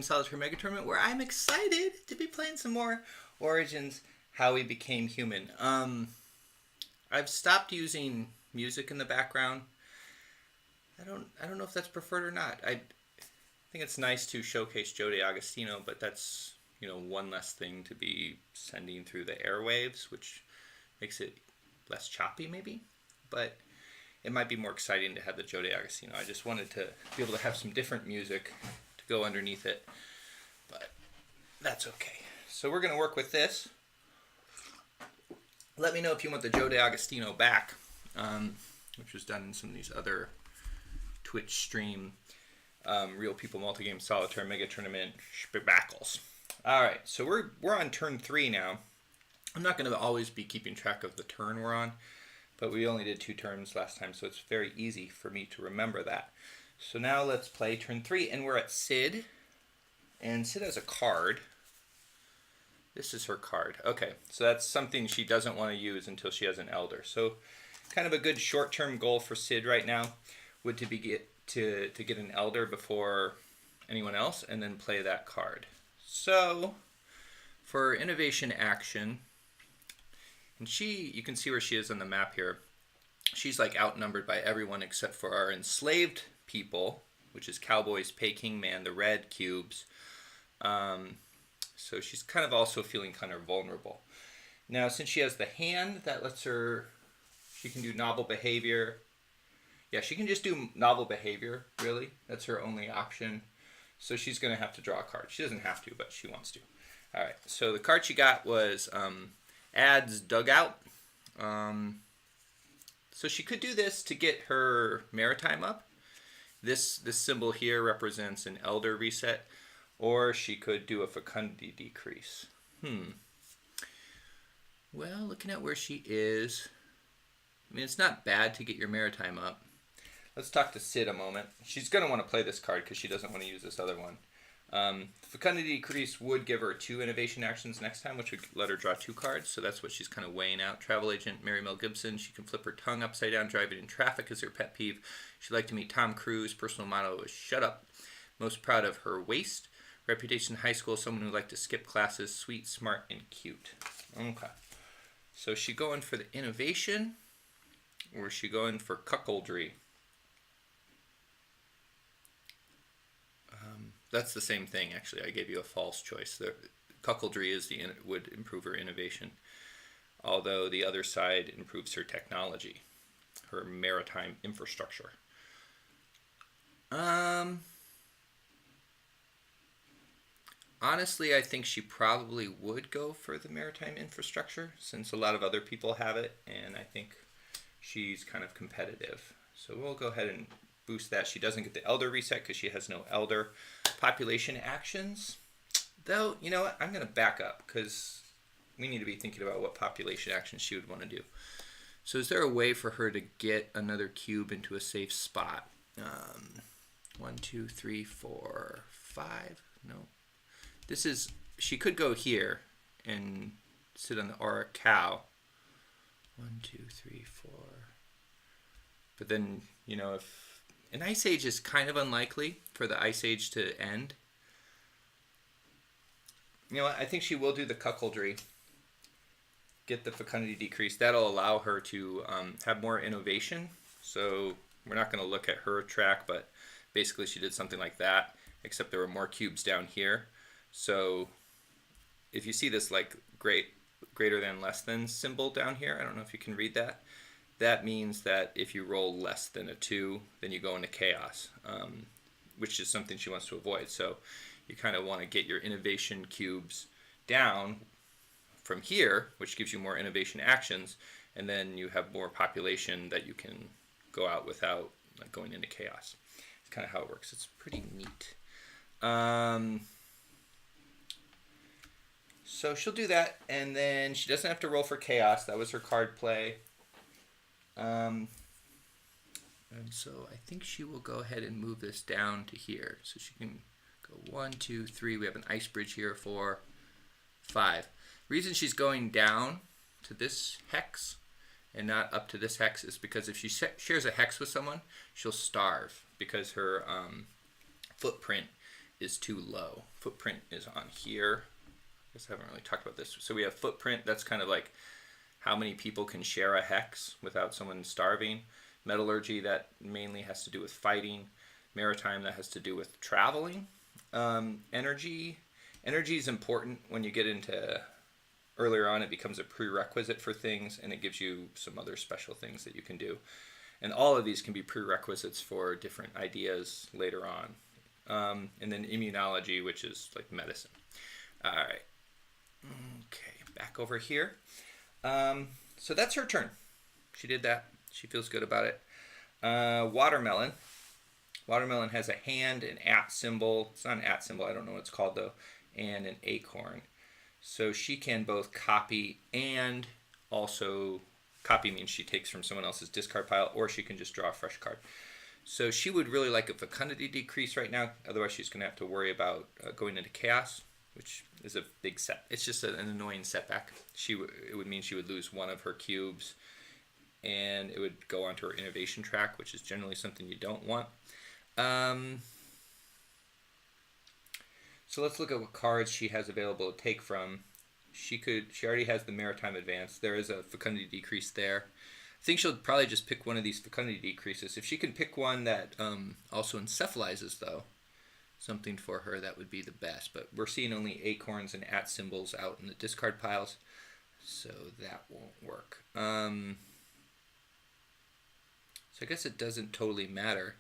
Solitaire Mega Tournament, where I'm excited to be playing some more Origins How We Became Human. I've stopped using music in the background. I don't know if that's preferred or not. I think it's nice to showcase Joe DeAgostino, but that's one less thing to be sending through the airwaves, which makes it less choppy maybe. But it might be more exciting to have the Joe DeAgostino. I just wanted to be able to have some different music to go underneath it, but that's okay. So we're going to work with this. Let me know if you want the Joe DeAgostino back, which was done in some of these other Twitch stream Real People Multigame Solitaire Mega Tournament speckles. Alright, so we're on turn 3 now. I'm not going to always be keeping track of the turn we're on, but we only did 2 turns last time, so it's very easy for me to remember that. So now let's play turn 3, and we're at Sid, and Sid has a card. This is her card. Okay, so that's something she doesn't want to use until she has an Elder. So kind of a good short-term goal for Sid right now would to be to get an Elder before anyone else, and then play that card. So for innovation action, and you can see where she is on the map here. She's like outnumbered by everyone except for our enslaved people, which is Cowboys, Peking Man, the red cubes. So she's kind of also feeling kind of vulnerable. Now, since she has the hand, that lets her, she can do novel behavior. Yeah, she can just do novel behavior, really. That's her only option. So she's going to have to draw a card. She doesn't have to, but she wants to. All right, so the card she got was Adds Dugout. So she could do this to get her maritime up. This symbol here represents an Elder reset, or she could do a fecundity decrease. Well, looking at where she is, I mean, it's not bad to get your maritime up. Let's talk to Sid a moment. She's going to want to play this card because she doesn't want to use this other one. Fecundity decrease would give her 2 innovation actions next time, which would let her draw 2 cards, so that's what she's kind of weighing out. Travel agent Mary Mel Gibson, she can flip her tongue upside down. Driving in traffic is her pet peeve. She'd like to meet Tom Cruise. Personal motto is shut up. Most proud of her waist. Reputation in high school, someone who liked to skip classes. Sweet, smart, and cute. Okay. So is she going for the innovation, or is she going for cuckoldry? That's the same thing, actually. I gave you a false choice. The cuckoldry would improve her innovation, although the other side improves her technology, her maritime infrastructure. Honestly, I think she probably would go for the maritime infrastructure, since a lot of other people have it, and I think she's kind of competitive. So we'll go ahead and boost that. She doesn't get the Elder reset because she has no Elder. Population actions, though, you know what? I'm going to back up because we need to be thinking about what population actions she would want to do. So is there a way for her to get another cube into a safe spot? 1, 2, 3, 4, 5. No. She could go here and sit on the auric cow. 1, 2, 3, 4. But then, if an Ice Age is kind of unlikely for the Ice Age to end. You know what? I think she will do the cuckoldry. Get the fecundity decrease. That'll allow her to have more innovation. So we're not going to look at her track, but basically she did something like that, except there were more cubes down here. So if you see this like greater than, less than symbol down here, I don't know if you can read that. That means that if you roll less than a 2, then you go into chaos, which is something she wants to avoid. So you kind of want to get your innovation cubes down from here, which gives you more innovation actions, and then you have more population that you can go out without going into chaos. It's kind of how it works. It's pretty neat. So she'll do that, and then she doesn't have to roll for chaos. That was her card play. And so I think she will go ahead and move this down to here. So she can go 1, 2, 3. We have an ice bridge here, 4, 5. The reason she's going down to this hex and not up to this hex is because if she shares a hex with someone, she'll starve because her footprint is too low. Footprint is on here. I guess I haven't really talked about this. So we have footprint, that's kind of like how many people can share a hex without someone starving. Metallurgy, that mainly has to do with fighting. Maritime, that has to do with traveling. Energy is important when you get into earlier on. It becomes a prerequisite for things, and it gives you some other special things that you can do. And all of these can be prerequisites for different ideas later on. And then immunology, which is like medicine. All right. Okay, back over here. So that's her turn. She did that. She feels good about it. Watermelon. Watermelon has a hand, an @ symbol. It's not an @ symbol. I don't know what it's called, though. And an acorn. So she can both copy and also... Copy means she takes from someone else's discard pile, or she can just draw a fresh card. So she would really like a fecundity decrease right now. Otherwise, she's going to have to worry about going into chaos, which is a big set. It's just an annoying setback. It would mean she would lose one of her cubes, and it would go onto her innovation track, which is generally something you don't want. So let's look at what cards she has available to take from. She already has the Maritime Advance. There is a fecundity decrease there. I think she'll probably just pick one of these fecundity decreases. If she can pick one that also encephalizes, though, something for her, that would be the best. But we're seeing only acorns and @ symbols out in the discard piles, so that won't work. So I guess it doesn't totally matter.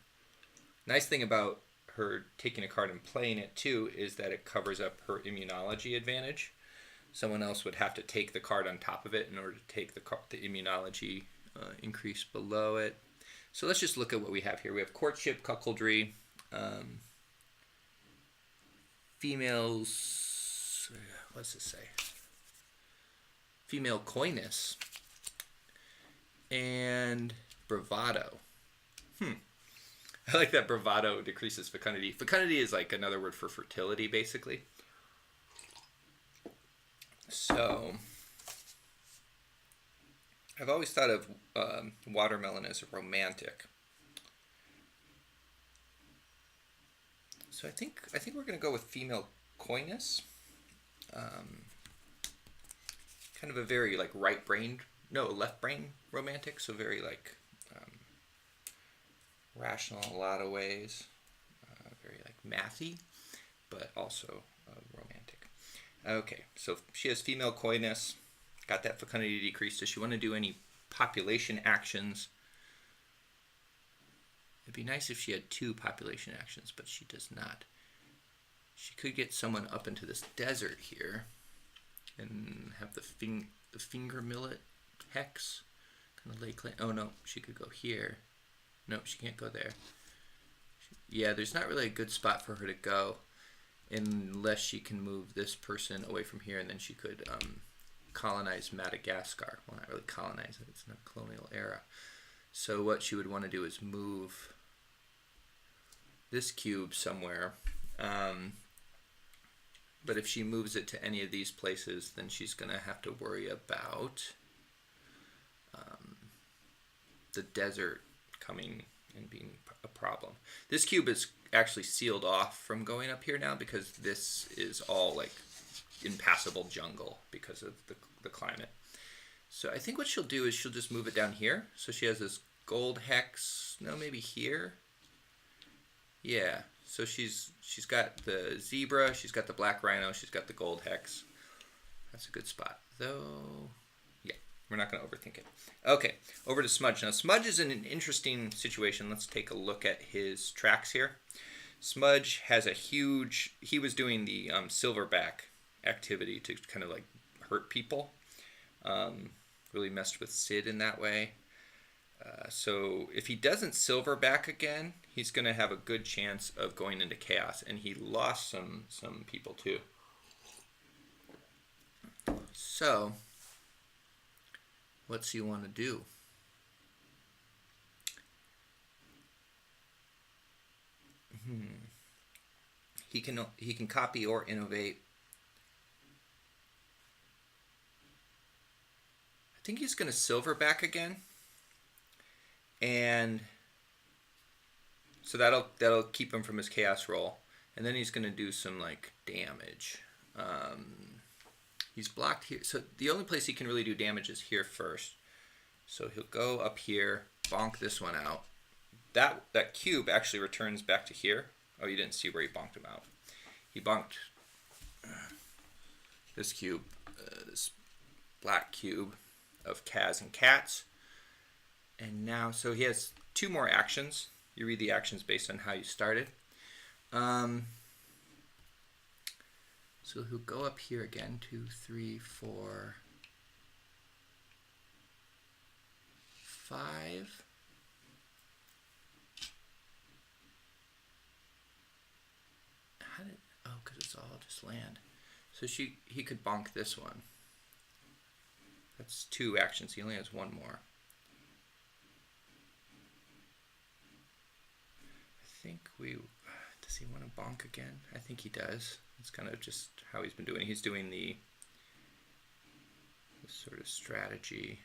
Nice thing about her taking a card and playing it, too, is that it covers up her immunology advantage. Someone else would have to take the card on top of it in order to take the immunology increase below it. So let's just look at what we have here. We have courtship, cuckoldry, females, what's this say? Female coyness, and bravado. I like that bravado decreases fecundity. Fecundity is like another word for fertility, basically. So, I've always thought of watermelon as a romantic. So I think we're going to go with female coyness. Kind of a very like left brain romantic. So very like rational in a lot of ways. Very like mathy, but also romantic. Okay, so she has female coyness, got that fecundity decrease. Does she want to do any population actions? It'd be nice if she had 2 population actions, but she does not. She could get someone up into this desert here and have the finger millet hex kind of lay claim. Oh no, she could go here. No, she can't go there. Yeah, there's not really a good spot for her to go, unless she can move this person away from here, and then she could colonize Madagascar. Well, not really colonize it, it's not a colonial era. So what she would want to do is move this cube somewhere. But if she moves it to any of these places, then she's going to have to worry about the desert coming and being a problem. This cube is actually sealed off from going up here now because this is all like impassable jungle because of the climate. So I think what she'll do is she'll just move it down here. So she has this gold hex, no, maybe here. Yeah, so she's got the zebra, she's got the black rhino, she's got the gold hex. That's a good spot, though. Yeah, we're not going to overthink it. Okay, over to Smudge. Now, Smudge is in an interesting situation. Let's take a look at his tracks here. Smudge has a huge... He was doing the silverback activity to kind of like hurt people. Really messed with Sid in that way. So if he doesn't silverback again, he's going to have a good chance of going into chaos. And he lost some people too. So, what's he want to do? He can copy or innovate. I think he's going to silverback again. And so that'll keep him from his chaos roll. And then he's going to do some like damage. He's blocked here. So the only place he can really do damage is here first. So he'll go up here, bonk this one out. That cube actually returns back to here. Oh, you didn't see where he bonked him out. He bonked this cube, this black cube of Kaz and cats. And now, so he has 2 more actions. You read the actions based on how you started. So he'll go up here again, 2, 3, 4, 5. Because it's all just land. So he could bonk this one. That's 2 actions. He only has 1 more. I think does he want to bonk again? I think he does. It's kind of just how he's been doing. He's doing this sort of strategy.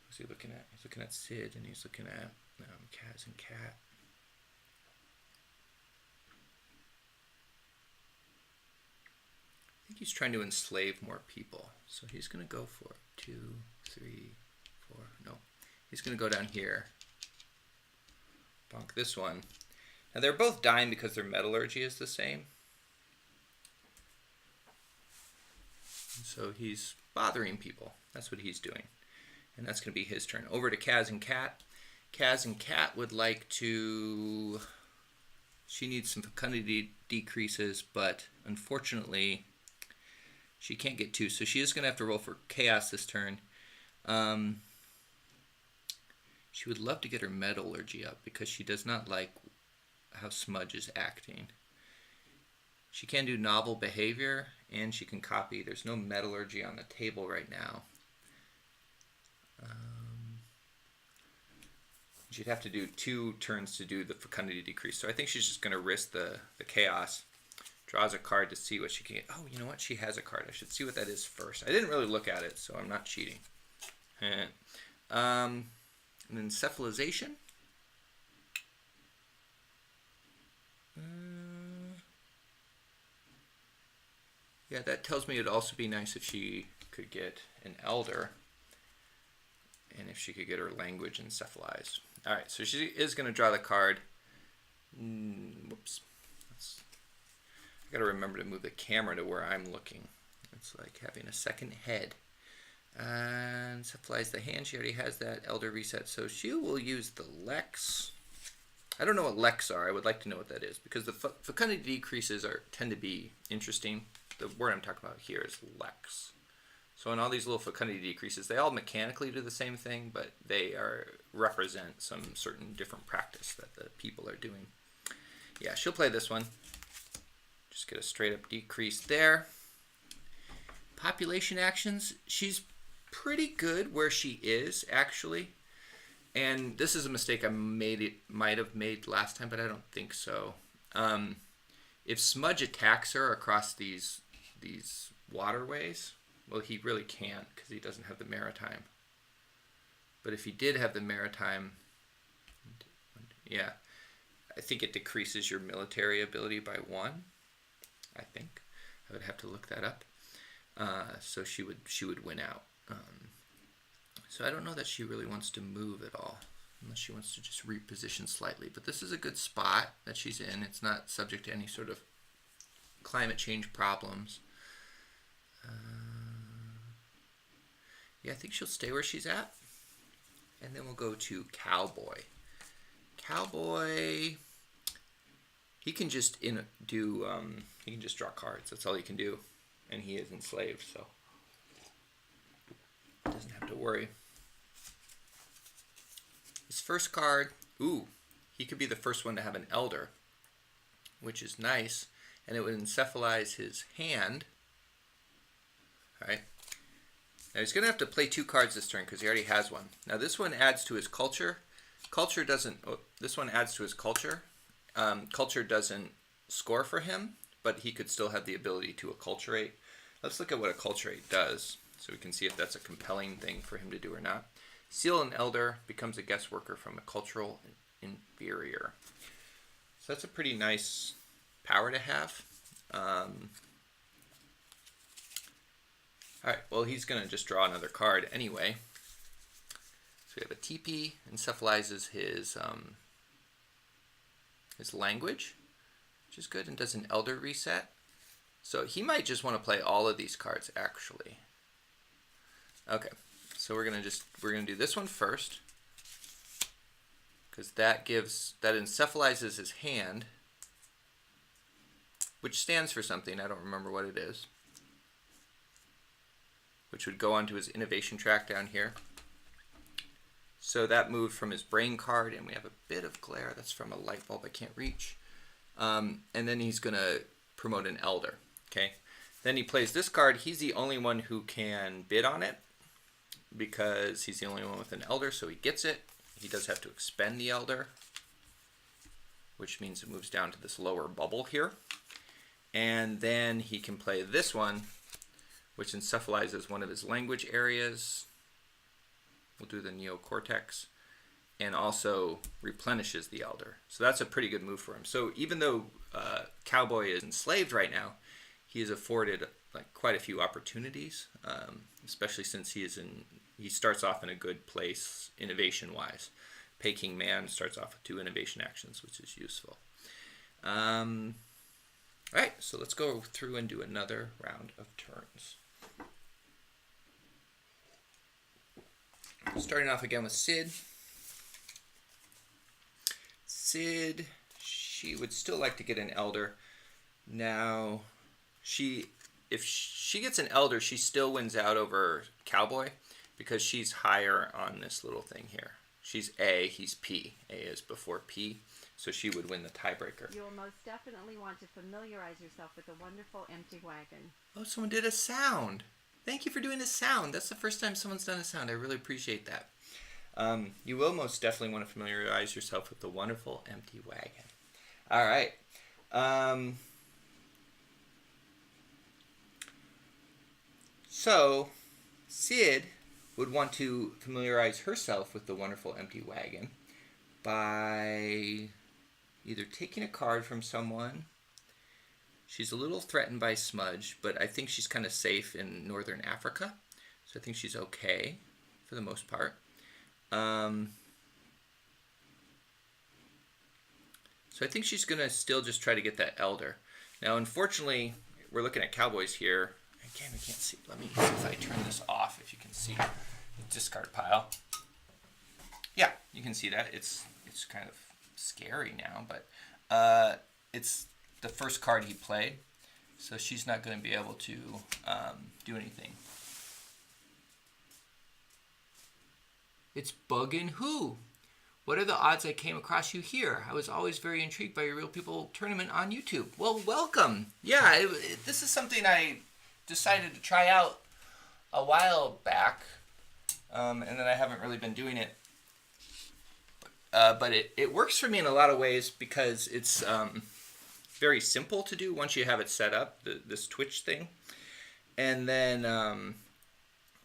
What's he looking at? He's looking at Sid, and he's looking at Kaz and Cat. I think he's trying to enslave more people. So he's going to go for 2, 3, 4. No. He's going to go down here. Bonk this one. Now they're both dying because their metallurgy is the same. So he's bothering people. That's what he's doing. And that's going to be his turn. Over to Kaz and Cat. Kaz and Cat would like to... She needs some fecundity decreases, but unfortunately she can't get 2. So she is going to have to roll for chaos this turn. She would love to get her metallurgy up because she does not like how Smudge is acting. She can do novel behavior and she can copy. There's no metallurgy on the table right now. She'd have to do 2 turns to do the fecundity decrease. So I think she's just going to risk the chaos. Draws a card to see what she can get. Oh, you know what? She has a card. I should see what that is first. I didn't really look at it, so I'm not cheating. And then cephalization. Yeah, that tells me it'd also be nice if she could get an elder. And if she could get her language encephalized. Alright, so she is going to draw the card. Whoops. I got to remember to move the camera to where I'm looking. It's like having a second head. And cephalize the hand. She already has that elder reset. So she will use the Lex. I don't know what Lex are. I would like to know what that is. Because the fecundity decreases tend to be interesting. The word I'm talking about here is Lex. So in all these little fecundity decreases, they all mechanically do the same thing, but they represent some certain different practice that the people are doing. Yeah, she'll play this one. Just get a straight up decrease there. Population actions, she's pretty good where she is, actually. And this is a mistake I might have made last time, but I don't think so. If Smudge attacks her across these waterways, well, he really can't because he doesn't have the maritime. But if he did have the maritime, yeah, I think it decreases your military ability by 1. I think I would have to look that up. So she would win out. So I don't know that she really wants to move at all, unless she wants to just reposition slightly. But this is a good spot that she's in. It's not subject to any sort of climate change problems. Yeah, I think she'll stay where she's at. And then we'll go to Cowboy. Cowboy, he can just he can just draw cards. That's all he can do. And he is enslaved, so doesn't have to worry. His first card, he could be the first one to have an elder, which is nice, and it would encephalize his hand. All right. Now he's going to have to play 2 cards this turn because he already has one. Now this one adds to his culture. Culture doesn't. This one adds to his culture. Culture doesn't score for him, but he could still have the ability to acculturate. Let's look at what acculturate does, so we can see if that's a compelling thing for him to do or not. Seal an elder, becomes a guest worker from a cultural inferior. So that's a pretty nice power to have. All right, well, he's going to just draw another card anyway. So we have a TP, encephalizes his language, which is good, and does an Elder reset. So he might just want to play all of these cards, actually. Okay, so we're gonna do this one first, because that encephalizes his hand, which stands for something. I don't remember what it is. Which would go onto his innovation track down here. So that moved from his brain card, and we have a bit of glare. That's from a light bulb I can't reach. And then he's going to promote an Elder. Okay. Then he plays this card. He's the only one who can bid on it because he's the only one with an Elder, so he gets it. He does have to expend the Elder, which means it moves down to this lower bubble here. And then he can play this one, which encephalizes one of his language areas. We'll do the neocortex, and also replenishes the Elder. So that's a pretty good move for him. So even though Cowboy is enslaved right now, he is afforded like quite a few opportunities, especially since he starts off in a good place innovation-wise. Peking Man starts off with 2 innovation actions, which is useful. All right, so let's go through and do another round of turns. Starting off again with Sid. Sid, she would still like to get an Elder. Now, if she gets an Elder, she still wins out over Cowboy because she's higher on this little thing here. She's A, he's P. A is before P, so she would win the tiebreaker. You will most definitely want to familiarize yourself with the wonderful empty wagon. Oh, someone did a sound. Thank you for doing a sound. That's the first time someone's done a sound. I really appreciate that. You will most definitely want to familiarize yourself with the wonderful empty wagon. All right. So, Sid would want to familiarize herself with the wonderful empty wagon by either taking a card from someone. She's a little threatened by Smudge, but I think she's kind of safe in Northern Africa. So I think she's okay for the most part. So I think she's going to still just try to get that Elder. Now, unfortunately, we're looking at Cowboys here. Again, we can't see. Let me see if I turn this off, if you can see the discard pile. Yeah, you can see that. It's kind of scary now, but it's the first card he played, so she's not going to be able to do anything. It's Buggin' Who? What are the odds I came across you here? I was always very intrigued by your Real People tournament on YouTube. Well, welcome. Yeah, this is something I decided to try out a while back, and then I haven't really been doing it. But it works for me in a lot of ways because it's very simple to do once you have it set up, this Twitch thing. And then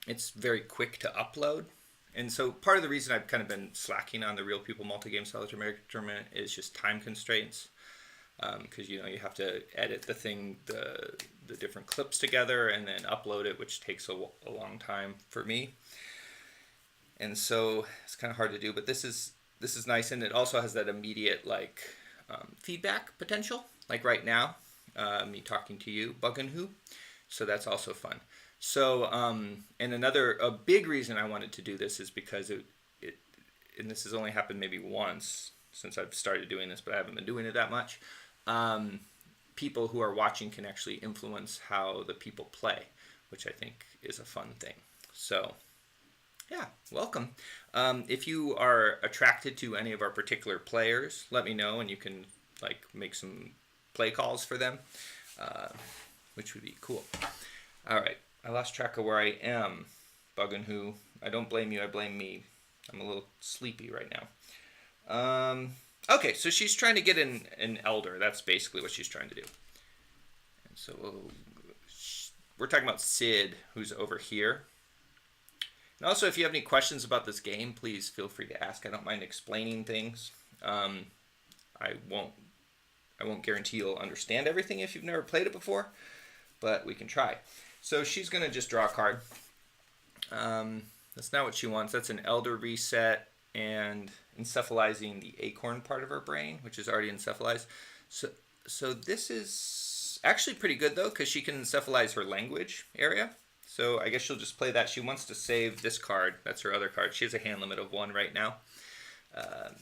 it's very quick to upload. And so part of the reason I've kind of been slacking on the Real People Multi-Game Solitaire Tournament is just time constraints. Because, you have to edit the different clips together and then upload it, which takes a long time for me. And so it's kind of hard to do. But this is nice, and it also has that immediate feedback potential, like right now, me talking to you, Buggin' Who. So that's also fun. So, and a big reason I wanted to do this is because and this has only happened maybe once since I've started doing this, but I haven't been doing it that much. People who are watching can actually influence how the people play, which I think is a fun thing. So, yeah, welcome. If you are attracted to any of our particular players, let me know, and you can make some play calls for them, which would be cool. All right, I lost track of where I am, Buggin' Who. I don't blame you, I blame me. I'm a little sleepy right now. Okay, so she's trying to get an Elder. That's basically what she's trying to do. And so we're talking about Sid, who's over here. And also, if you have any questions about this game, please feel free to ask. I don't mind explaining things. I won't I won't guarantee you'll understand everything if you've never played it before, but we can try. So she's going to just draw a card. That's not what she wants. That's an elder reset and encephalizing the acorn part of her brain, which is already encephalized. So this is actually pretty good, though, because she can encephalize her language area. So I guess she'll just play that. She wants to save this card. That's her other card. She has a hand limit of 1 right now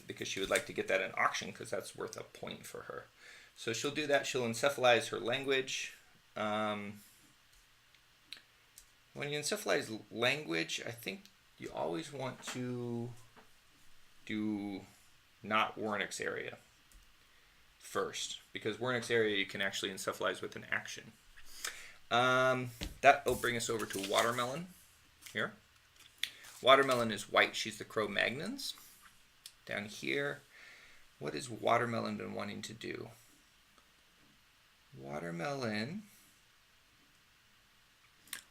because she would like to get that in auction because that's worth a point for her. So she'll do that. She'll encephalize her language. When you encephalize language, I think you always want to do not Wernicke's area first, because Wernicke's area you can actually encephalize with an action. That will bring us over to Watermelon here. Watermelon is white. She's the Cro-Magnons. Down here, what has Watermelon been wanting to do? Watermelon...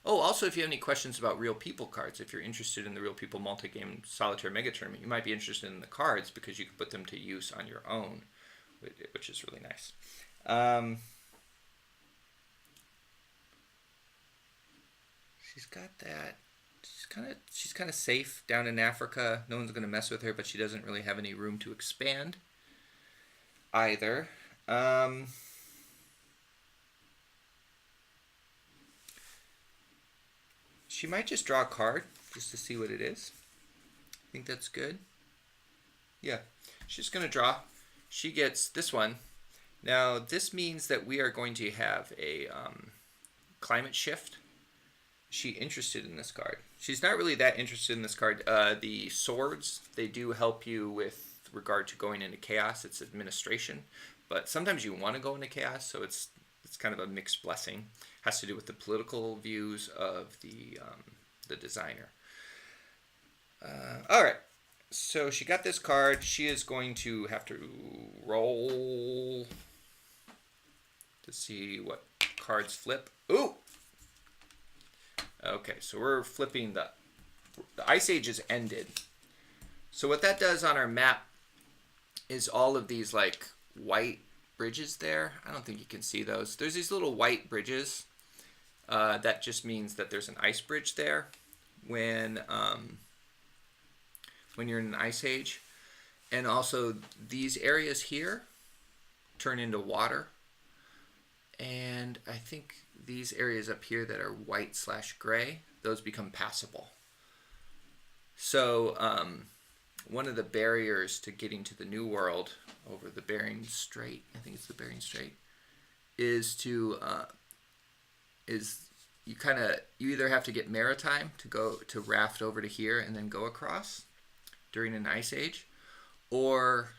Oh, also, if you have any questions about Real People cards, if you're interested in the Real People multi-game solitaire mega tournament, you might be interested in the cards because you can put them to use on your own, which is really nice. She's got that. She's kind of safe down in Africa. No one's going to mess with her, but she doesn't really have any room to expand either. She might just draw a card just to see what it is. I think that's good. Yeah, she's going to draw. She gets this one. Now, this means that we are going to have a climate shift. Is she interested in this card? She's not really that interested in this card. The swords, they do help you with regard to going into chaos. It's administration. But sometimes you want to go into chaos, so it's kind of a mixed blessing. Has to do with the political views of the designer. All right, so she got this card. She is going to have to roll to see what cards flip. Ooh! Okay, so we're flipping the Ice Age is ended. So what that does on our map is all of these like white bridges there. I don't think you can see those. There's these little white bridges. That just means that there's an ice bridge there when you're in an ice age. And also these areas here turn into water. And I think these areas up here that are white/gray, those become passable. So one of the barriers to getting to the New World over the Bering Strait, I think it's the Bering Strait, is to you either have to get maritime to raft over to here and then go across during an ice age, or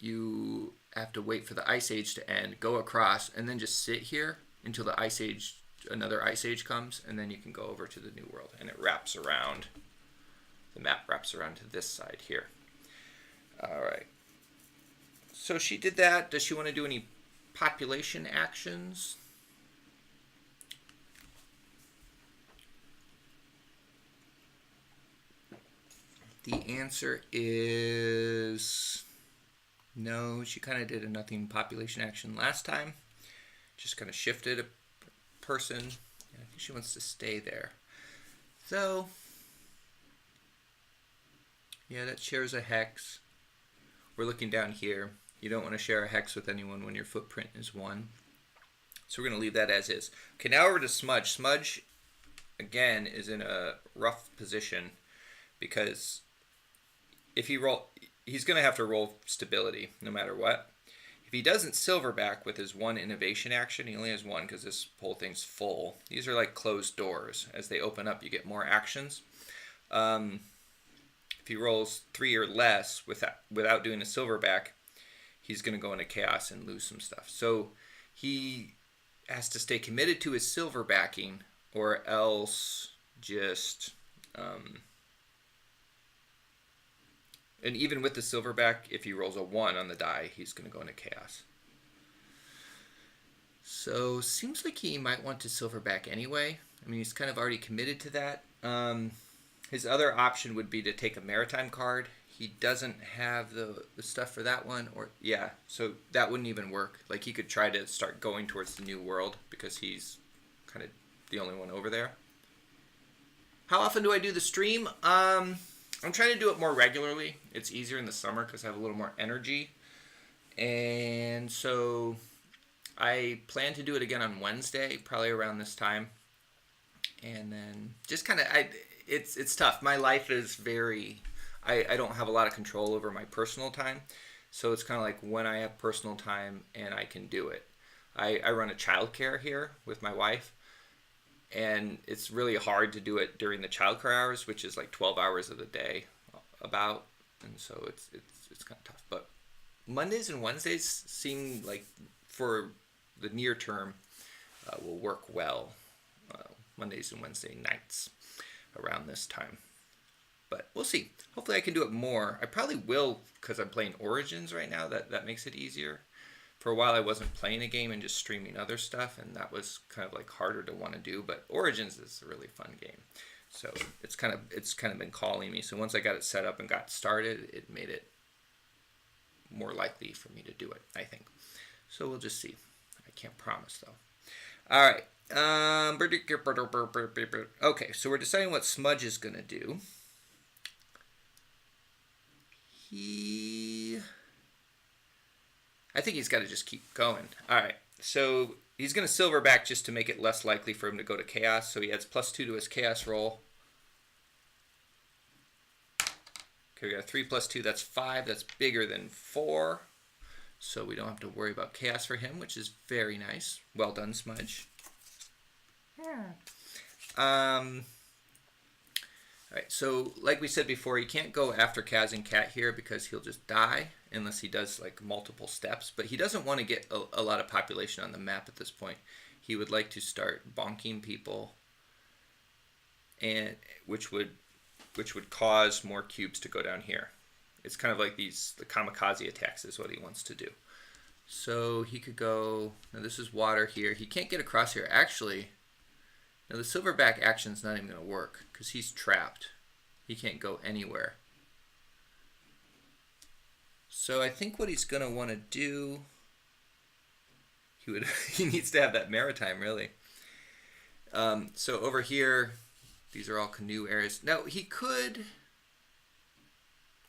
you have to wait for the ice age to end, go across, and then just sit here until another ice age comes, and then you can go over to the New World, and it wraps around. The map wraps around to this side here. All right. So she did that. Does she want to do any population actions? The answer is no. She kind of did a nothing population action last time. Just kind of shifted a person. And I think she wants to stay there. So, yeah, that shares a hex. We're looking down here. You don't want to share a hex with anyone when your footprint is 1. So we're going to leave that as is. Okay, now over to Smudge. Smudge, again, is in a rough position because if he he's going to have to roll stability no matter what. If he doesn't silverback with his 1 innovation action, he only has 1 because this whole thing's full. These are like closed doors. As they open up, you get more actions. If he rolls 3 or less without doing a silverback, he's going to go into chaos and lose some stuff. So he has to stay committed to his silverbacking, or else just... and even with the silverback, if he rolls a 1 on the die, he's going to go into chaos. So seems like he might want to silverback anyway. I mean, he's kind of already committed to that. His other option would be to take a maritime card. he doesn't have the stuff for that one, or yeah, so that wouldn't even work. Like he could try to start going towards the new world because he's kind of the only one over there. How often do I do the stream? I'm trying to do it more regularly. It's easier in the summer because I have a little more energy, and so I plan to do it again on Wednesday, probably around this time. And then just kind of, it's tough. My life is very, I don't have a lot of control over my personal time. So it's kind of like when I have personal time and I can do it. I run a childcare here with my wife. And it's really hard to do it during the childcare hours, which is like 12 hours of the day about. And so it's kind of tough. But Mondays and Wednesdays seem like for the near term will work well. Mondays and Wednesday nights around this time. But we'll see. Hopefully I can do it more. I probably will because I'm playing Origins right now. That makes it easier. For a while I wasn't playing a game and just streaming other stuff, and that was kind of like harder to want to do. But Origins is a really fun game. So it's kind of been calling me. So once I got it set up and got started, it made it more likely for me to do it, I think. So we'll just see. I can't promise though. All right. Okay, so we're deciding what Smudge is going to do. I think he's got to just keep going. All right, so he's going to silverback just to make it less likely for him to go to Chaos. So he adds +2 to his Chaos roll. Okay, we got a 3 + 2. That's 5. That's bigger than 4. So we don't have to worry about Chaos for him, which is very nice. Well done, Smudge. All right, so like we said before, he can't go after Kaz and Cat here because he'll just die unless he does like multiple steps. But he doesn't want to get a lot of population on the map at this point. He would like to start bonking people, and which would cause more cubes to go down here. It's kind of like the kamikaze attacks is what he wants to do. So he could go. Now this is water here. He can't get across here actually. Now the silverback action's not even going to work because he's trapped. He can't go anywhere. So I think what he's going to want to do, he needs to have that maritime really. So over here, these are all canoe areas. Now he could.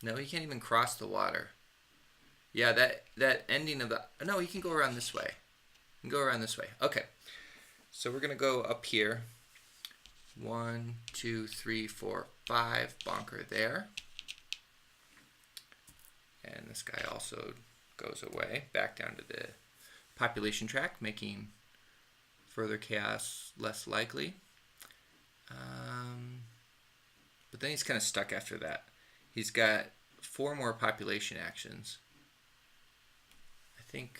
No, he can't even cross the water. Yeah, that ending of the. No, he can go around this way. He can go around this way. Okay. So we're going to go up here. 1, 2, 3, 4, 5. Bonker there. And this guy also goes away. Back down to the population track, making further chaos less likely. But then he's kind of stuck after that. He's got 4 more population actions. I think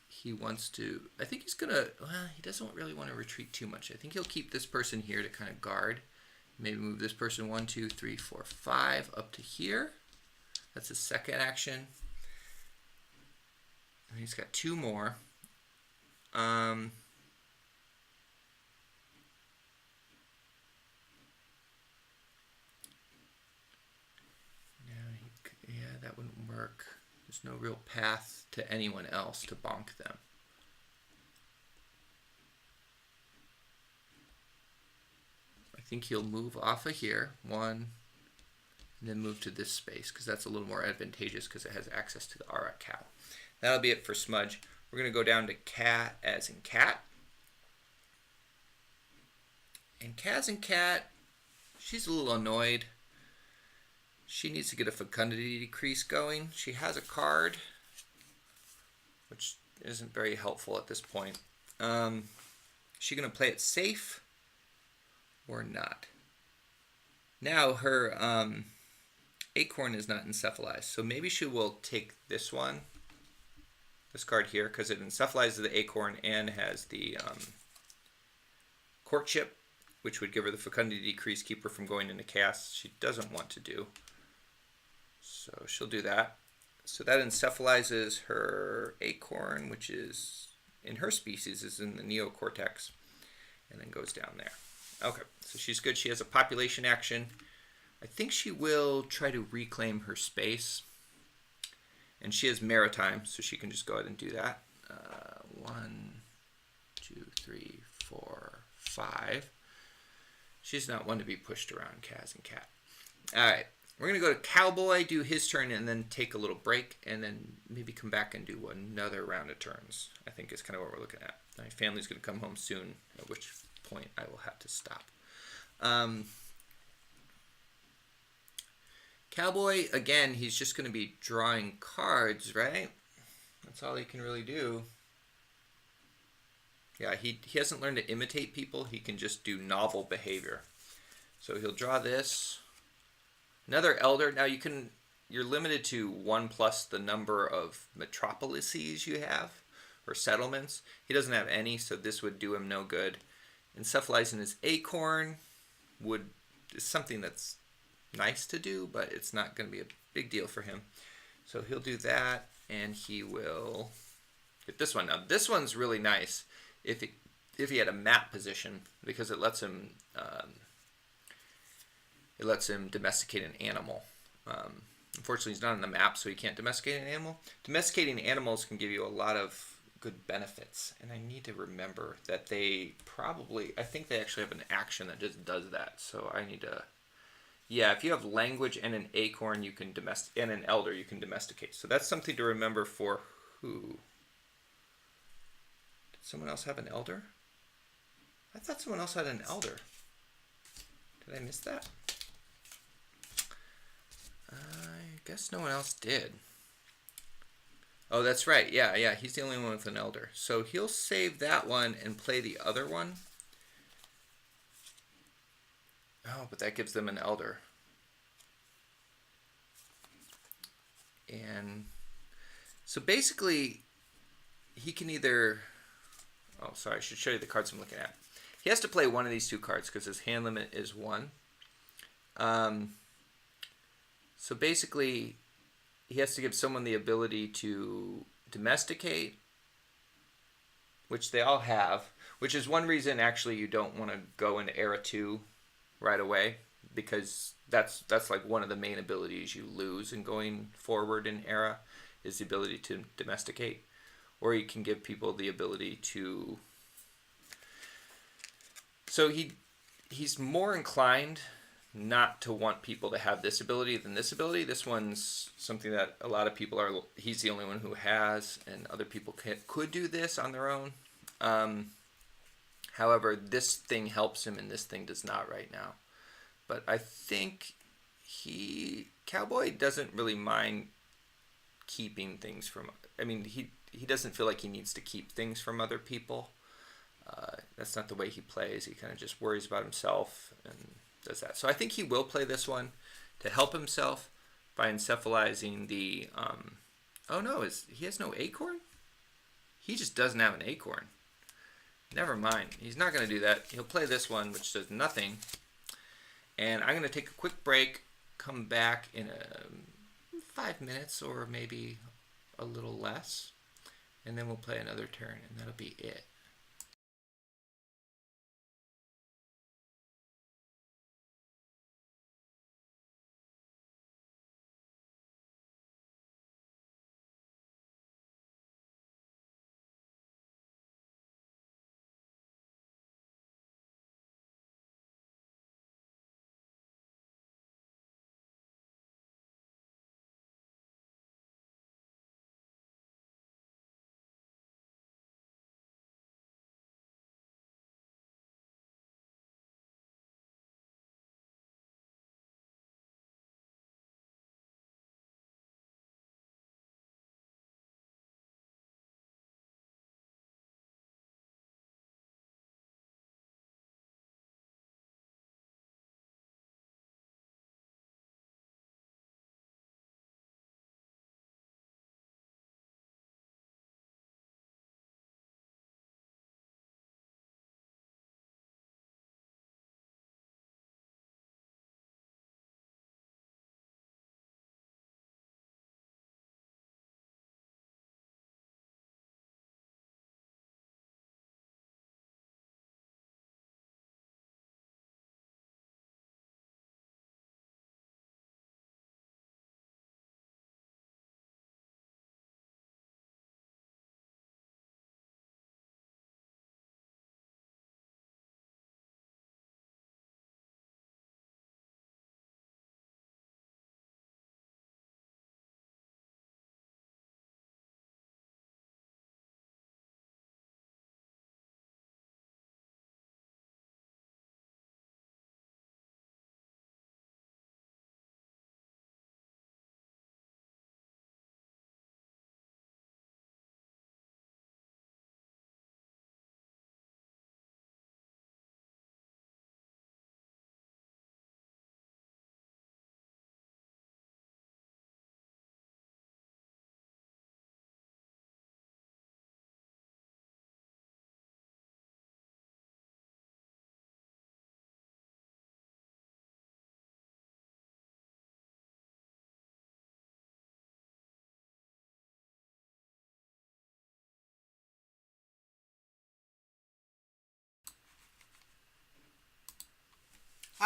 he wants to, I think he's going to, well, he doesn't really want to retreat too much. I think he'll keep this person here to kind of guard. Maybe move this person 1, 2, 3, 4, 5 up to here. That's his second action. And he's got 2 more. Yeah, that wouldn't work. There's no real path to anyone else to bonk them. I think he'll move off of here, 1, and then move to this space, because that's a little more advantageous because it has access to the Aura cow. That'll be it for Smudge. We're going to go down to Cat, as in Cat. And Kaz and Cat, she's a little annoyed. She needs to get a fecundity decrease going. She has a card, which isn't very helpful at this point. Is she going to play it safe or not? Now her acorn is not encephalized, so maybe she will take this one, this card here, because it encephalizes the acorn and has the courtship, which would give her the fecundity decrease, keep her from going into chaos she doesn't want to do. So she'll do that. So that encephalizes her acorn, which is, in her species, is in the neocortex, and then goes down there. Okay, so she's good. She has a population action. I think she will try to reclaim her space. And she has maritime, so she can just go ahead and do that. 1, 2, 3, 4, 5. She's not one to be pushed around, Kaz and Cat. Alright, we're going to go to Cowboy, do his turn, and then take a little break, and then maybe come back and do another round of turns. I think is kind of what we're looking at. My family's going to come home soon, at which point I will have to stop. Cowboy, again, he's just going to be drawing cards, right? That's all he can really do. Yeah, he hasn't learned to imitate people. He can just do novel behavior. So he'll draw this. Another Elder. Now you're limited to 1 plus the number of metropolises you have, or settlements. He doesn't have any, so this would do him no good. Encephalizing his acorn is something that's nice to do, but it's not going to be a big deal for him. So he'll do that, and he will get this one. Now this one's really nice if he had a map position, because it lets him domesticate an animal. Unfortunately, he's not on the map, so he can't domesticate an animal. Domesticating animals can give you a lot of good benefits, and I need to remember that I think they actually have an action that just does that. So I need to. Yeah, if you have language and an acorn, you can and an elder, you can domesticate. So that's something to remember for who? Did someone else have an elder? I thought someone else had an elder. Did I miss that? I guess no one else did. Oh, that's right. Yeah, he's the only one with an elder. So he'll save that one and play the other one. Oh, but that gives them an elder. And so basically, he can either... Oh, sorry, I should show you the cards I'm looking at. He has to play one of these 2 cards because his hand limit is 1. So basically, he has to give someone the ability to domesticate, which they all have, which is one reason actually you don't want to go into Era 2 right away, because that's like one of the main abilities you lose in going forward in Era, is the ability to domesticate. Or you can give people the ability to... So he's more inclined not to want people to have this ability than this ability. This one's something that a lot of people he's the only one who has, and other people could do this on their own. However, this thing helps him and this thing does not right now. But I think Cowboy doesn't really mind keeping things from... I mean, he doesn't feel like he needs to keep things from other people. That's not the way he plays. He kind of just worries about himself and does that. So I think he will play this one to help himself by encephalizing the... oh no, he has no acorn? He just doesn't have an acorn. Never mind. He's not going to do that. He'll play this one, which does nothing. And I'm going to take a quick break, come back in 5 minutes or maybe a little less, and then we'll play another turn, and that'll be it.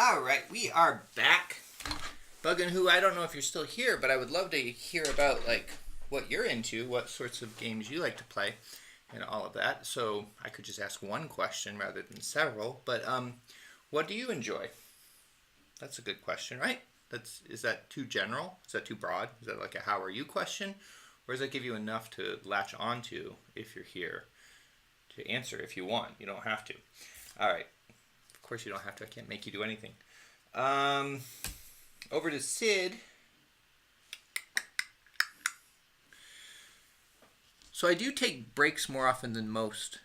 All right, we are back. Bug and Who, I don't know if you're still here, but I would love to hear about like what you're into, what sorts of games you like to play, and all of that. So I could just ask one question rather than several. But what do you enjoy? That's a good question, right? Is that too general? Is that too broad? Is that like a how are you question? Or does that give you enough to latch onto if you're here to answer if you want? You don't have to. All right. Of course you don't have to. I can't make you do anything. Over to Sid. So I do take breaks more often than most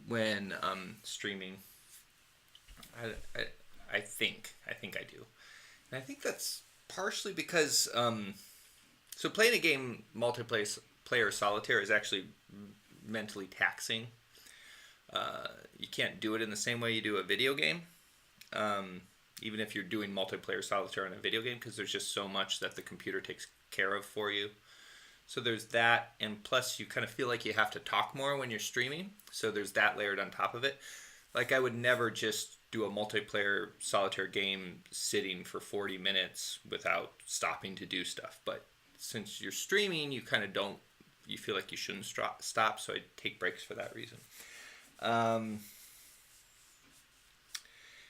when streaming. I think I do. And I think that's partially because so playing a game multiplayer solitaire is actually mentally taxing. You can't do it in the same way you do a video game. Even if you're doing multiplayer solitaire in a video game, because there's just so much that the computer takes care of for you. So there's that, and plus you kind of feel like you have to talk more when you're streaming. So there's that layered on top of it. Like I would never just do a multiplayer solitaire game sitting for 40 minutes without stopping to do stuff. But since you're streaming, you kind of don't, you feel like you shouldn't stop, so I take breaks for that reason.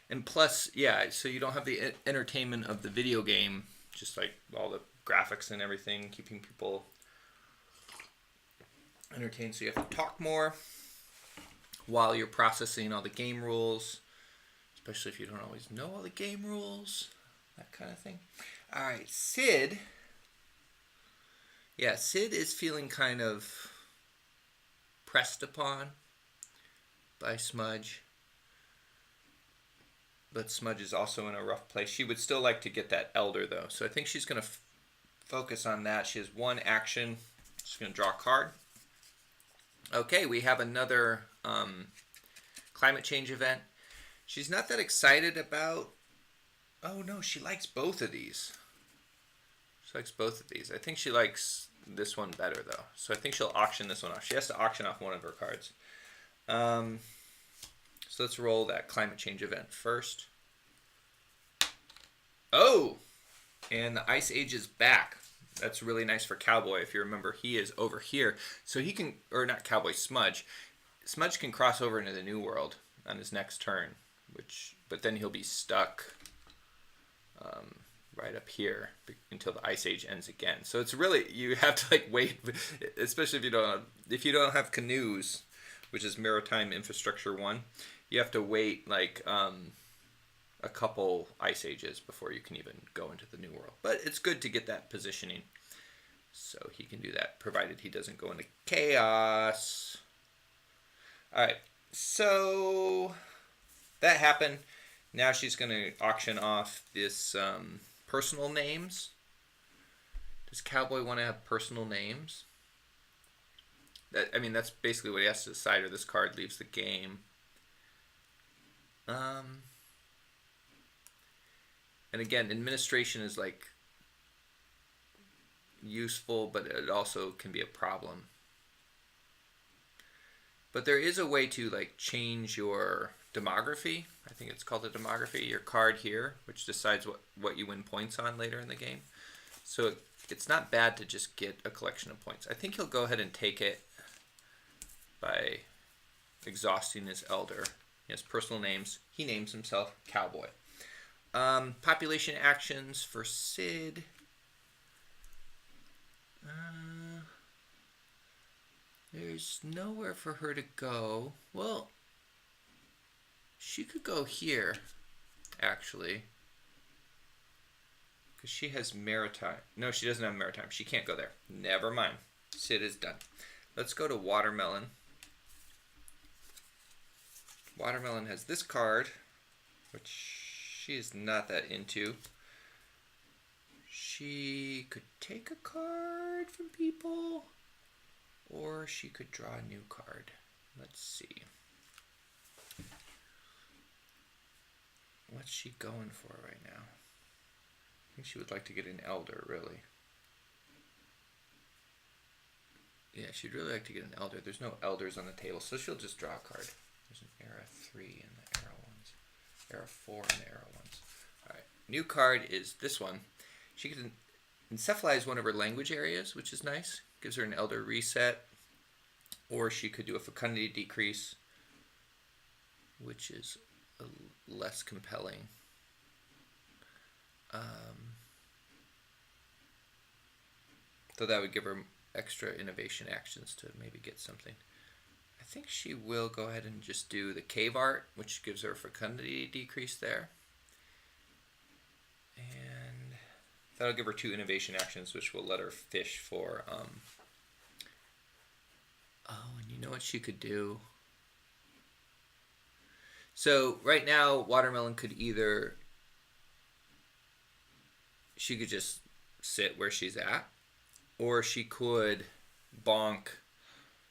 And plus, yeah, so you don't have the entertainment of the video game, just like all the graphics and everything, keeping people entertained. So you have to talk more while you're processing all the game rules, especially if you don't always know all the game rules, that kind of thing. All right, Sid. Yeah, Sid is feeling kind of pressed upon by Smudge. But Smudge is also in a rough place. She would still like to get that Elder, though. So I think she's going to focus on that. She has one action. She's going to draw a card. Okay, we have another climate change event. She's not that excited about... Oh, no, she likes both of these. She likes both of these. I think she likes this one better, though. So I think she'll auction this one off. She has to auction off one of her cards. So let's roll that climate change event first. Oh! And the Ice Age is back. That's really nice for Cowboy. If you remember, he is over here. So he can, or not Cowboy, Smudge. Smudge can cross over into the New World on his next turn, but then he'll be stuck right up here until the Ice Age ends again. So it's really, you have to like wait, especially if you don't have canoes, which is Maritime Infrastructure 1. You have to wait like a couple Ice Ages before you can even go into the New World. But it's good to get that positioning. So he can do that, provided he doesn't go into Chaos. Alright, so that happened. Now she's going to auction off this personal names. Does Cowboy want to have personal names? That's basically what he has to decide, or this card leaves the game. And again, administration is like useful, but it also can be a problem. But there is a way to like change your demography. I think it's called a demography. Your card here, which decides what you win points on later in the game. So it's not bad to just get a collection of points. I think he'll go ahead and take it by exhausting his Elder. He has personal names. He names himself Cowboy. Population actions for Sid. There's nowhere for her to go. Well, she could go here, actually. Because she has Maritime. No, she doesn't have Maritime. She can't go there. Never mind. Sid is done. Let's go to Watermelon. Watermelon has this card, which she is not that into. She could take a card from people, or she could draw a new card. Let's see. What's she going for right now? I think she would like to get an Elder, really. Yeah, she'd really like to get an Elder. There's no Elders on the table, so she'll just draw a card. There's an Era 3 and the Era 1s. Era 4 and the Era 1s. new card is this one. She can encephalize one of her language areas, which is nice. Gives her an Elder Reset. Or she could do a Fecundity Decrease, which is less compelling. So that would give her extra innovation actions to maybe get something. I think she will go ahead and just do the Cave Art, which gives her a Fecundity Decrease there. And that'll give her 2 innovation actions, which will let her fish for... Oh, and you know what she could do? So right now, Watermelon could either... She could just sit where she's at, or she could bonk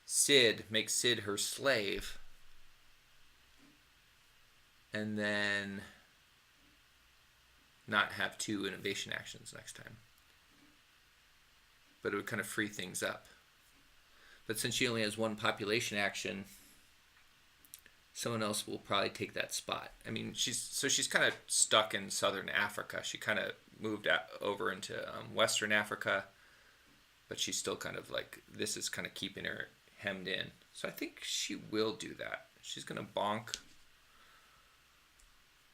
Sid, make Sid her slave, and then not have 2 innovation actions next time. But it would kind of free things up. But since she only has 1 population action, someone else will probably take that spot. I mean, she's kind of stuck in southern Africa. She kind of moved over into western Africa, but she's still kind of like, this is kind of keeping her hemmed in. So I think she will do that. She's going to bonk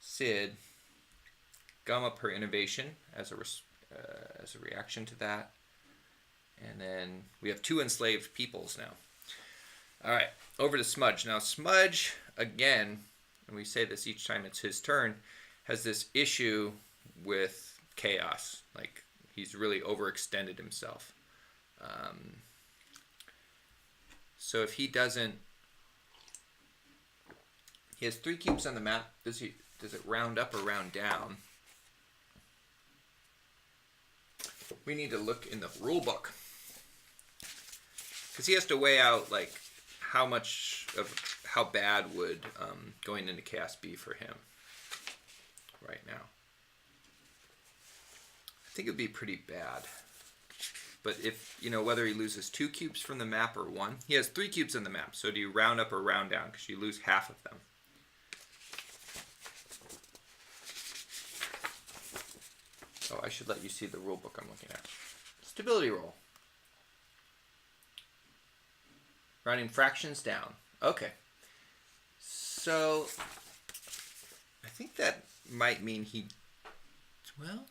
Sid, gum up her innovation as a reaction to that. And then we have 2 enslaved peoples now. All right, over to Smudge. Now, Smudge, again, and we say this each time it's his turn, has this issue with chaos. Like, he's really overextended himself. So if he doesn't... He has 3 cubes on the map. Does it round up or round down? We need to look in the rule book. Because he has to weigh out, like, how bad would going into chaos be for him right now. I think it would be pretty bad. But if, whether he loses 2 cubes from the map or 1, he has 3 cubes in the map. So do you round up or round down? Because you lose half of them. Oh, I should let you see the rule book I'm looking at. Stability roll. Rounding fractions down. Okay. So, I think that might mean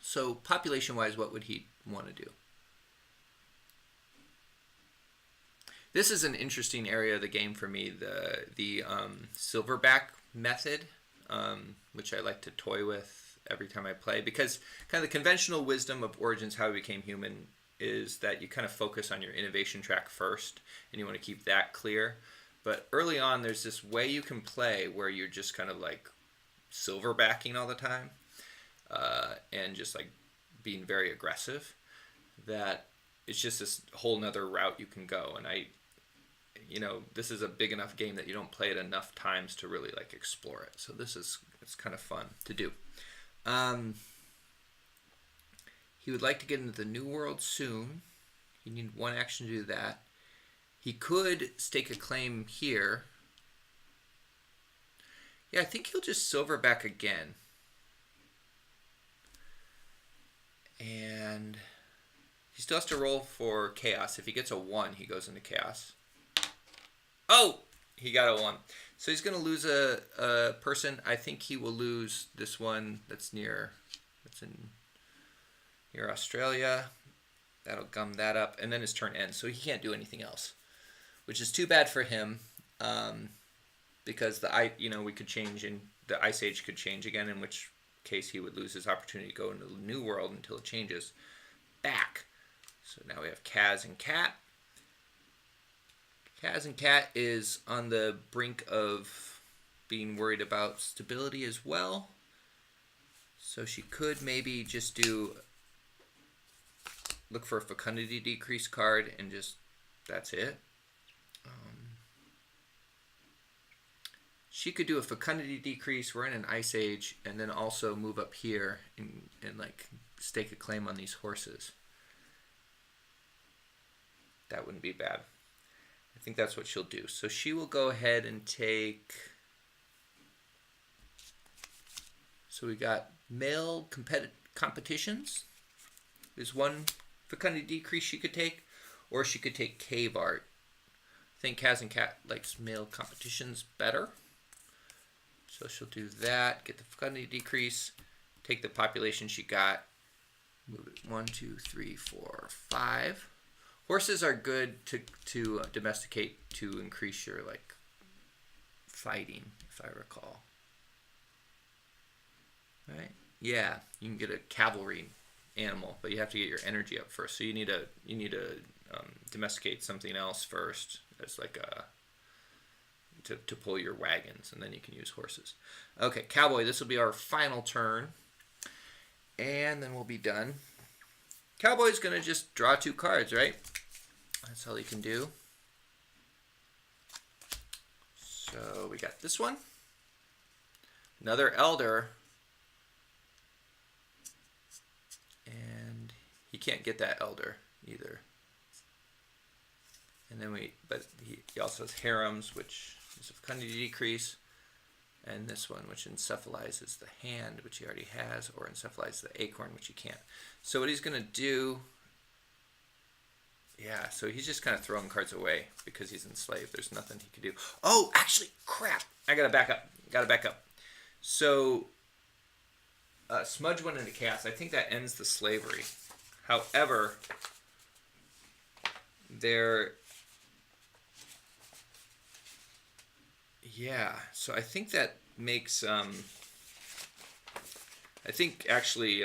so population-wise, what would he want to do? This is an interesting area of the game for me, the silverback method, which I like to toy with every time I play, because kind of the conventional wisdom of Origins, How We Became Human, is that you kind of focus on your innovation track first, and you want to keep that clear. But early on, there's this way you can play where you're just kind of like silverbacking all the time, and just like being very aggressive, that it's just this whole nother route you can go. And this is a big enough game that you don't play it enough times to really like explore it. So it's kind of fun to do. He would like to get into the New World soon. He needs 1 action to do that. He could stake a claim here. Yeah, I think he'll just silverback again. And he still has to roll for chaos. If he gets a 1, he goes into chaos. Oh! He got a 1. So he's going to lose a person. I think he will lose this one that's near Australia. That'll gum that up. And then his turn ends. So he can't do anything else, which is too bad for him, because we could change, and the Ice Age could change again, in which case he would lose his opportunity to go into the New World until it changes back. So now we have Kaz and Cat. Kaz and Cat is on the brink of being worried about stability as well. So she could maybe just look for a Fecundity Decrease card and just, that's it. She could do a Fecundity Decrease, we're in an Ice Age, and then also move up here and like stake a claim on these horses. That wouldn't be bad. I think that's what she'll do. So she will go ahead and take... So we got Male competitions is one fecundity decrease she could take, or she could take cave art. I think Kaz and Cat likes male competitions better. So she'll do that, get the fecundity decrease, take the population she got, move it 1, 2, 3, 4, 5. Horses are good to domesticate to increase your like fighting, if I recall. Right? Yeah, you can get a cavalry animal, but you have to get your energy up first. So you need to domesticate something else first as like a to pull your wagons, and then you can use horses. Okay, cowboy. This will be our final turn, and then we'll be done. Cowboy's gonna just draw 2 cards, right? That's all he can do. So we got this one, another elder, and he can't get that elder either. And then he also has harems, which is a fecundity decrease, and this one, which encephalizes the hand, which he already has, or encephalizes the acorn, which he can't. So what he's going to do, yeah, so he's just kind of throwing cards away because he's enslaved. There's nothing he can do. Oh, actually, crap. I got to back up. So Smudge went into chaos. I think that ends the slavery. However, yeah, so I think that makes, I think actually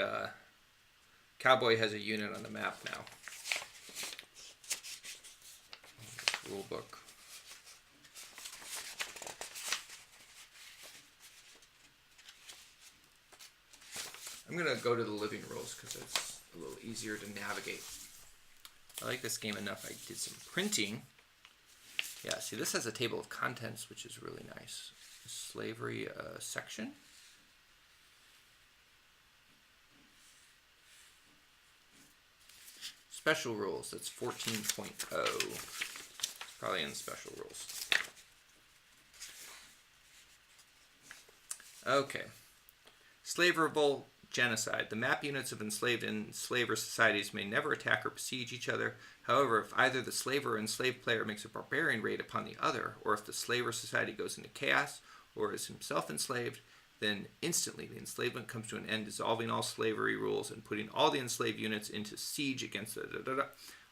Cowboy has a unit on the map now. Rule book. I'm going to go to the living rules because it's a little easier to navigate. I like this game enough. I did some printing. Yeah, see, this has a table of contents, which is really nice. Slavery section. Special rules, that's 14.0. Probably in special rules. Okay. Slave revolt, genocide. The map units of enslaved and enslaver societies may never attack or besiege each other. However, if either the slaver or enslaved player makes a barbarian raid upon the other, or if the slaver society goes into chaos or is himself enslaved, then instantly the enslavement comes to an end, dissolving all slavery rules and putting all the enslaved units into siege against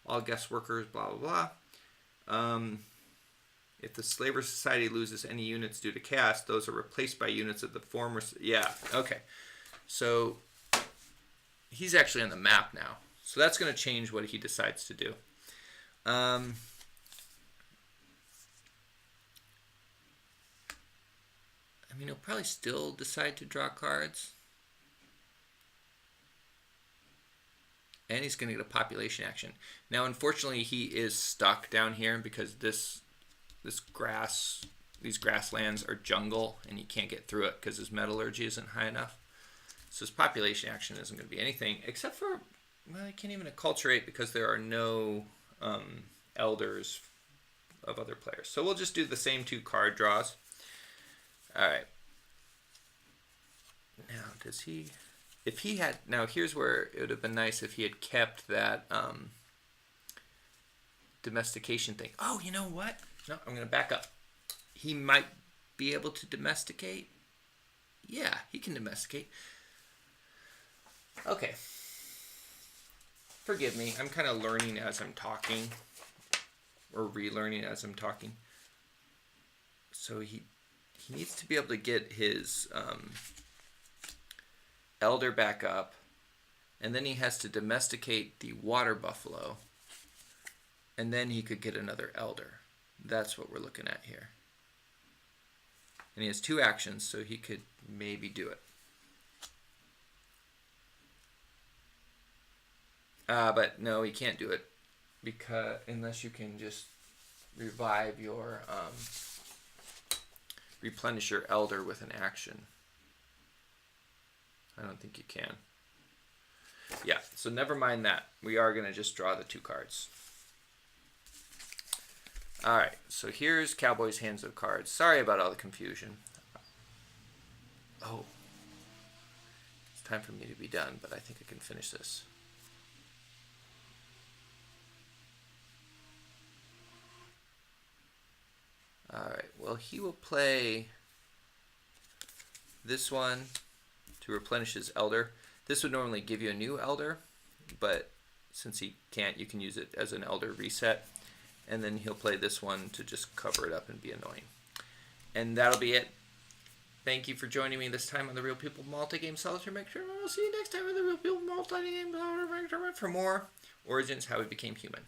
all guest workers, blah, blah, blah. If the slaver society loses any units due to chaos, those are replaced by units of the former... Yeah, okay. So he's actually on the map now. So that's going to change what he decides to do. I mean, he'll probably still decide to draw cards. And he's going to get a population action. Now, unfortunately, he is stuck down here because these grasslands are jungle, and he can't get through it because his metallurgy isn't high enough. So his population action isn't going to be anything except for, well, I can't even acculturate because there are no elders of other players. So we'll just do the same 2 card draws. All right. Now, does he... If he had... Now, here's where it would have been nice if he had kept that domestication thing. Oh, you know what? No, I'm going to back up. He might be able to domesticate. Yeah, he can domesticate. Okay. Forgive me. I'm kind of learning as I'm talking. Or relearning as I'm talking. So he needs to be able to get his... elder back up, and then he has to domesticate the water buffalo, and then he could get another elder. That's what we're looking at here. And he has 2 actions, so he could maybe do it. But no, he can't do it because unless you can just revive your replenish your elder with an action. I don't think you can. Yeah, so never mind that. We are going to just draw the 2 cards. Alright, so here's Cowboy's hands of cards. Sorry about all the confusion. Oh. It's time for me to be done, but I think I can finish this. Alright, well, he will play this one to replenish his Elder. This would normally give you a new Elder, but since he can't, you can use it as an Elder reset. And then he'll play this one to just cover it up and be annoying. And that'll be it. Thank you for joining me this time on the Real People Multi-Game Solitaire Mega Tournament. We'll see you next time on the Real People Multi-Game Solitaire Mega Tournament for more Origins How We Became Human.